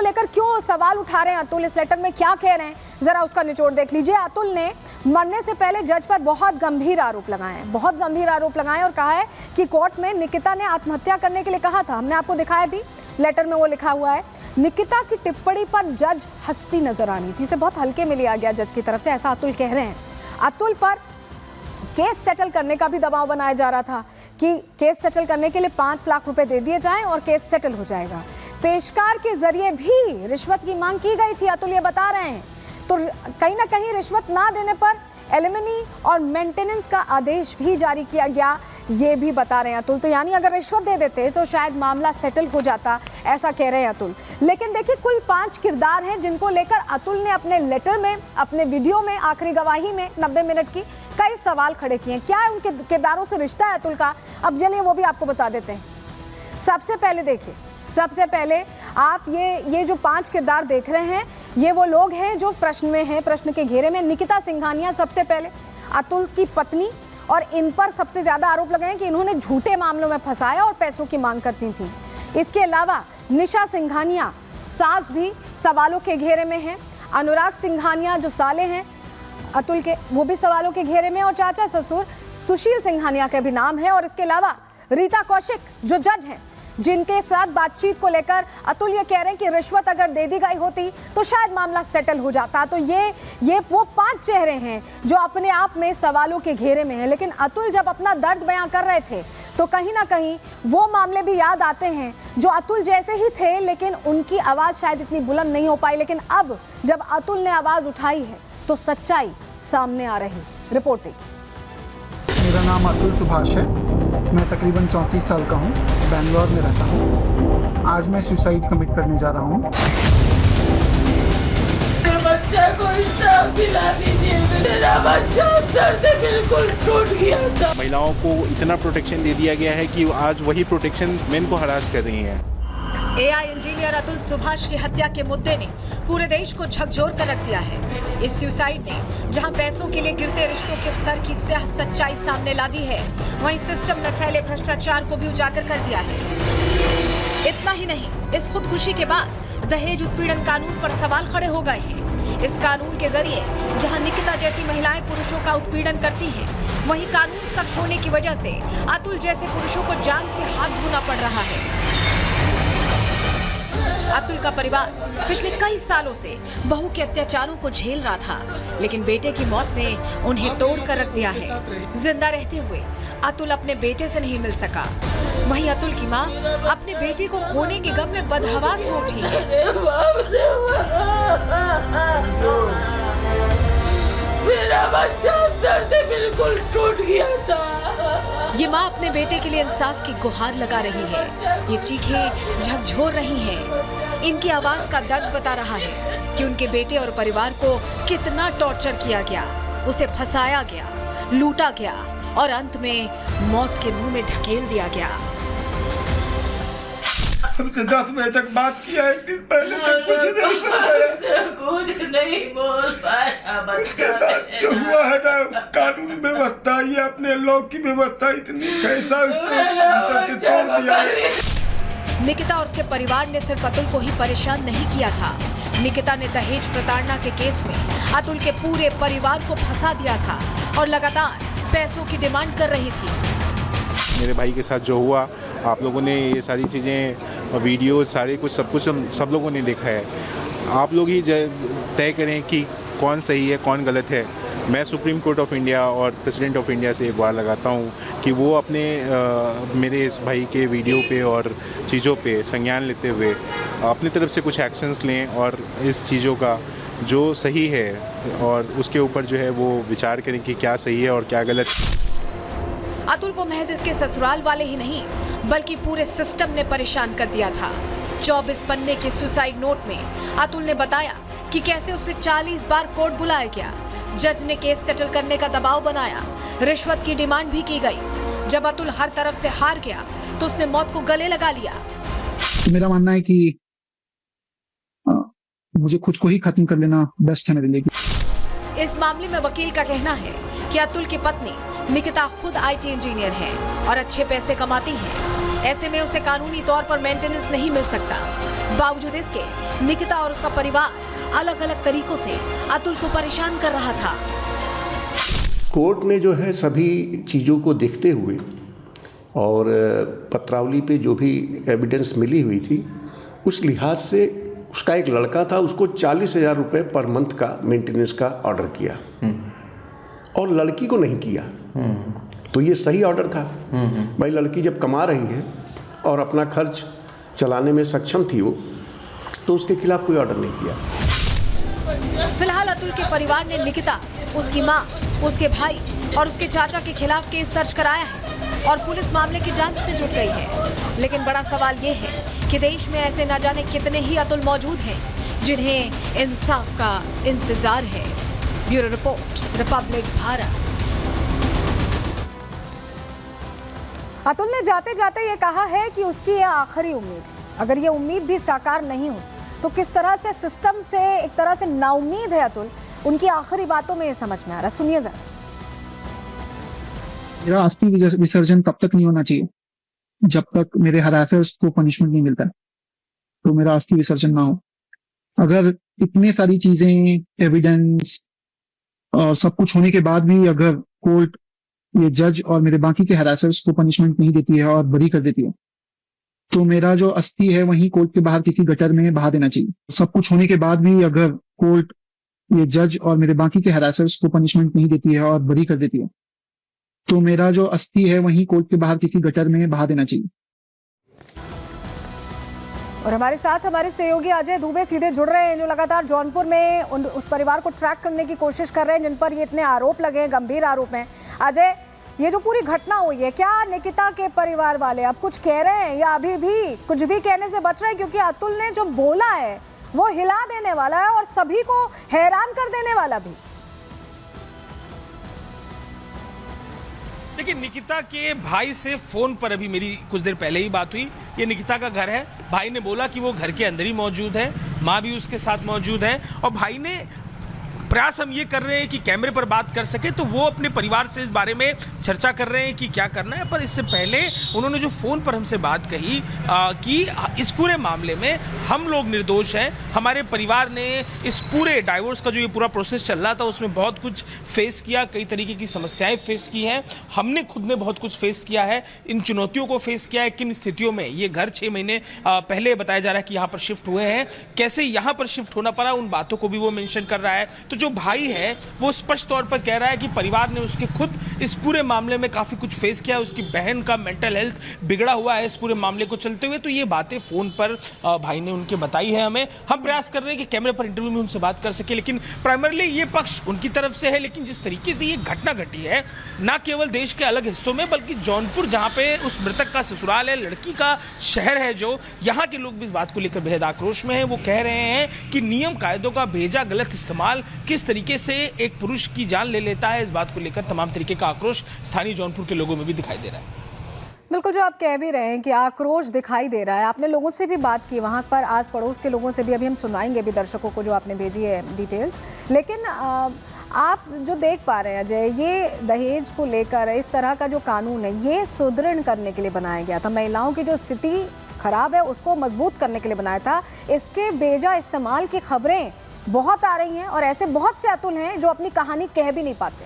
लेकर क्यों सवाल उठा रहे हैं अतुल, इस लेटर में क्या कह रहे हैं, जरा उसका निचोड़ देख लीजिए। अतुल ने मरने से पहले जज पर बहुत गंभीर आरोप लगाए हैं, बहुत गंभीर आरोप लगाए और कहा है कि कोर्ट में निकिता ने आत्महत्या करने के लिए कहा था। हमने आपको दिखाया भी, लेटर में वो लिखा हुआ है। निकिता की टिप्पणी पर जज हंसती नजर आनी थी, इसे बहुत हल्के में लिया गया जज की तरफ से, ऐसा अतुल कह रहे हैं। अतुल पर केस सेटल करने का भी दबाव बनाया जा रहा था कि केस सेटल करने के लिए 5 लाख रुपए दे दिए जाएं और केस सेटल हो जाएगा। पेशकार के जरिए भी रिश्वत की मांग की गई थी, अतुल ये बता रहे हैं। तो कहीं ना कहीं रिश्वत ना देने पर एलिमनी और मेंटेनेंस का आदेश भी जारी किया गया, ये भी बता रहे हैं अतुल। तो यानी अगर रिश्वत दे देते तो शायद मामला सेटल हो जाता, ऐसा कह रहे हैं अतुल। लेकिन देखिए, कुल 5 किरदार हैं जिनको लेकर अतुल ने अपने लेटर में, अपने वीडियो में, आखिरी गवाही में 90 मिनट की कई सवाल खड़े किए हैं। क्या है उनके किरदारों से रिश्ता है अतुल का, अब चलिए वो भी आपको बता देते हैं। सबसे पहले देखिए, सबसे पहले आप ये जो 5 किरदार देख रहे हैं, ये वो लोग हैं जो प्रश्न में हैं, प्रश्न के घेरे में। निकिता सिंघानिया सबसे पहले, अतुल की पत्नी, और इन पर सबसे ज्यादा आरोप लगे हैं कि इन्होंने झूठे मामलों में फंसाया और पैसों की मांग करती थी। इसके अलावा निशा सिंघानिया सास भी सवालों के घेरे में है। अनुराग सिंघानिया जो साले हैं अतुल के, वो भी सवालों के घेरे में, और चाचा ससुर सुशील सिंघानिया का भी नाम है। और इसके अलावा रीता कौशिक जो जज हैं, जिनके साथ बातचीत को लेकर अतुल ये कह रहे हैं कि रिश्वत अगर दे दी गई होती तो शायद मामला सेटल हो जाता। तो ये वो 5 चेहरे हैं जो अपने आप में सवालों के घेरे में हैं। लेकिन अतुल जब अपना दर्द बयां कर रहे थे तो कहीं ना कहीं वो मामले भी याद आते हैं जो अतुल जैसे ही थे, लेकिन उनकी आवाज़ शायद इतनी बुलंद नहीं हो पाई। लेकिन अब जब अतुल ने आवाज़ उठाई है तो सच्चाई सामने आ रही। रिपोर्ट देखिए। मेरा नाम अतुल सुभाष है, मैं तकरीबन 34 साल का हूँ, बेंगलोर में रहता हूँ। आज मैं सुसाइड कमिट करने जा रहा हूँ। बच्चा को इंसाफ दिला दीजिए, मेरा बच्चा सर से बिल्कुल टूट गया था। महिलाओं को इतना प्रोटेक्शन दे दिया गया है कि आज वही प्रोटेक्शन मेन को हरास कर रही हैं। एआई इंजीनियर अतुल सुभाष की हत्या के मुद्दे ने पूरे देश को झकझोर कर रख दिया है। इस सुसाइड ने जहां पैसों के लिए गिरते रिश्तों के स्तर की स्याह सच्चाई सामने ला दी है, वहीं सिस्टम में फैले भ्रष्टाचार को भी उजागर कर दिया है। इतना ही नहीं, इस खुदकुशी के बाद दहेज उत्पीड़न कानून पर सवाल खड़े हो गए हैं। इस कानून के जरिए जहां निकिता जैसी महिलाएं पुरुषों का उत्पीड़न करती हैं, वहीं कानून सख्त होने की वजह से अतुल जैसे पुरुषों को जान से हाथ धोना पड़ रहा है। अतुल का परिवार पिछले कई सालों से बहू के अत्याचारों को झेल रहा था, लेकिन बेटे की मौत ने उन्हें तोड़ कर रख दिया है। जिंदा रहते हुए अतुल अपने बेटे से नहीं मिल सका। वहीं अतुल की मां अपने बेटे को खोने के गम में बदहवास हो उठी है। मेरा बच्चा सर से बिल्कुल टूट गया था। ये माँ अपने बेटे के लिए इंसाफ की गुहार लगा रही है। ये चीखें झकझोर रही हैं। इनकी आवाज का दर्द बता रहा है कि उनके बेटे और परिवार को कितना टॉर्चर किया गया, उसे फंसाया गया, लूटा गया और अंत में मौत के मुंह में ढकेल दिया गया। हमसे 10 बजे तक बात किया, एक दिन पहले तक कुछ नहीं बताया, कुछ नहीं बोल पाया। उसके साथ जो हुआ है ना, कानून व्यवस्था, ये अपने लोग की व्यवस्था इतनी कैसा उसको भीतर से तोड़ दिया है। निकिता और उसके परिवार ने सिर्फ अतुल को ही परेशान नहीं किया था। निकिता ने दहेज प्रताड़ना के केस में अतुल के पूरे परिवार को फंसा दिया था और लगातार पैसों की डिमांड कर रही थी। मेरे भाई के साथ जो हुआ, आप लोगों ने ये सारी चीज़ें, वीडियो, सारे कुछ सब लोगों ने देखा है। आप लोग ही तय करें कि कौन सही है कौन गलत है। मैं सुप्रीम कोर्ट ऑफ इंडिया और प्रेसिडेंट ऑफ इंडिया से एक बार लगाता हूँ कि वो अपने मेरे इस भाई के वीडियो पे और चीज़ों पे संज्ञान लेते हुए अपनी तरफ से कुछ एक्शंस लें और इस चीज़ों का जो सही है और उसके ऊपर जो है वो विचार करें कि क्या सही है और क्या गलत। अतुल को महज इसके ससुराल वाले ही नहीं बल्कि पूरे सिस्टम ने परेशान कर दिया था। 24 पन्ने के सुसाइड नोट में अतुल ने बताया कि कैसे उसे 40 बार कोर्ट बुलाया गया। जज ने केस सेटल करने का दबाव बनाया, रिश्वत की डिमांड भी की गई। जब अतुल हर तरफ से हार गया तो उसने मौत को गले लगा लिया। तो मेरा मानना है कि मुझे खुद को ही खत्म कर लेना बेस्ट है मेरे लिए। इस मामले में वकील का कहना है कि अतुल की पत्नी निकिता खुद IT इंजीनियर है और अच्छे पैसे कमाती है। ऐसे में उसे कानूनी तौर पर मेंटेनेंस नहीं मिल सकता। बावजूद इसके निकिता और उसका परिवार अलग अलग तरीकों से अतुल को परेशान कर रहा था। कोर्ट ने जो है सभी चीज़ों को देखते हुए और पत्रावली पे जो भी एविडेंस मिली हुई थी उस लिहाज से उसका एक लड़का था, उसको 40,000 रुपये पर मंथ का मेंटेनेंस का ऑर्डर किया और लड़की को नहीं किया। तो ये सही ऑर्डर था। भाई लड़की जब कमा रही है और अपना खर्च चलाने में सक्षम थी वो, तो उसके खिलाफ कोई ऑर्डर नहीं किया। फिलहाल अतुल के परिवार ने निकिता, उसकी मां, उसके भाई और उसके चाचा के खिलाफ केस दर्ज कराया है और पुलिस मामले की जांच में जुट गई है। लेकिन बड़ा सवाल ये है कि देश में ऐसे न जाने कितने ही अतुल मौजूद हैं जिन्हें इंसाफ का इंतजार है। Bureau report, Republic Bharat. Atul ने जाते जाते ये कहा है कि उसकी ये आखिरी उम्मीद है। अगर ये उम्मीद भी साकार नहीं हो तो किस तरह से सिस्टम से एक तरह से नाउम्मीद है अतुल, उनकी आखिरी बातों में ये समझ में आ रहा। सुनिए जरा। मेरा अस्थि विसर्जन तब तक नहीं होना चाहिए जब तक मेरे हरासर्स को पनिशमेंट नहीं मिलता, तो मेरा अस्थि विसर्जन ना हो। अगर इतने सारी चीजें, एविडेंस और सब कुछ होने के बाद भी अगर कोर्ट, ये जज और मेरे बाकी के हरासर्स को पनिशमेंट नहीं देती है और बरी कर देती है, तो मेरा जो अस्थि है वहीं कोर्ट के बाहर किसी गटर में बहा देना चाहिए। सब कुछ होने के बाद भी अगर कोर्ट, ये जज और मेरे बाकी के हरासर्स को पनिशमेंट नहीं देती है और बरी कर देती है, तो मेरा जो अस्थि है वहीं कोर्ट के बाहर किसी गटर में बहा देना चाहिए। और हमारे साथ हमारे सहयोगी अजय दुबे सीधे जुड़ रहे हैं, जो लगातार जौनपुर में उस परिवार को ट्रैक करने की कोशिश कर रहे हैं जिन पर ये इतने आरोप लगे हैं, गंभीर आरोप हैं। अजय, ये जो पूरी घटना हुई है, क्या निकिता के परिवार वाले अब कुछ कह रहे हैं या अभी भी कुछ भी कहने से बच रहे हैं? क्योंकि अतुल ने जो बोला है वो हिला देने वाला है और सभी को हैरान कर देने वाला भी। देखिए, निकिता के भाई से फोन पर अभी मेरी कुछ देर पहले ही बात हुई। ये निकिता का घर है। भाई ने बोला कि वो घर के अंदर ही मौजूद है, माँ भी उसके साथ मौजूद है और भाई ने प्रयास हम ये कर रहे हैं कि कैमरे पर बात कर सके, तो वो अपने परिवार से इस बारे में चर्चा कर रहे हैं कि क्या करना है। पर इससे पहले उन्होंने जो फ़ोन पर हमसे बात कही कि इस पूरे मामले में हम लोग निर्दोष हैं। हमारे परिवार ने इस पूरे डाइवोर्स का जो ये पूरा प्रोसेस चल रहा था उसमें बहुत कुछ फेस किया, कई तरीके की समस्याएं फेस की हैं। हमने खुद ने बहुत कुछ फेस किया है, इन चुनौतियों को फेस किया है। किन स्थितियों में ये घर 6 महीने पहले बताया जा रहा है कि यहाँ पर शिफ्ट हुए हैं, कैसे यहाँ पर शिफ्ट होना पड़ा, उन बातों को भी वो मेंशन कर रहा है। तो जो भाई है वो स्पष्ट तौर पर कह रहा है कि परिवार ने उसके खुद इस पूरे मामले में काफी कुछ फेस किया है। उसकी बहन का मेंटल हेल्थ बिगड़ा हुआ है इस पूरे मामले को चलते हुए। तो ये बातें फोन पर भाई ने उनके बताई है हमें। हम प्रयास कर रहे हैं कि कैमरे पर इंटरव्यू में उनसे बात कर सके, लेकिन प्राइमरली ये पक्ष उनकी तरफ से है। लेकिन जिस तरीके से ये घटना घटी है, ना केवल देश के अलग हिस्सों में बल्कि जौनपुर, जहां पे उस मृतक का ससुराल है, लड़की का शहर है, जो यहाँ के लोग भी इस बात को लेकर बेहद आक्रोश में है। वो कह रहे हैं कि नियम कायदों का भेजा गलत इस्तेमाल किस तरीके से एक पुरुष की जान ले लेता है, इस बात को लेकर तमाम तरीके का आक्रोश स्थानीय जौनपुर के लोगों में भी दिखाई दे रहा है। बिल्कुल, जो आप कह भी रहे हैं कि आक्रोश दिखाई दे रहा है। आपने लोगों से भी बात की, वहाँ पर आस पड़ोस के लोगों से भी, अभी हम सुनाएंगे भी दर्शकों को जो आपने भेजी है डिटेल्स। लेकिन आप जो देख पा रहे हैं अजय, ये दहेज को लेकर इस तरह का जो कानून है ये सुदृढ़ करने के लिए बनाया गया था। महिलाओं की जो स्थिति खराब है उसको मजबूत करने के लिए बनाया था। इसके बेजा इस्तेमाल की खबरें बहुत आ रही हैं और ऐसे बहुत से अतुल हैं जो अपनी कहानी कह भी नहीं पाते।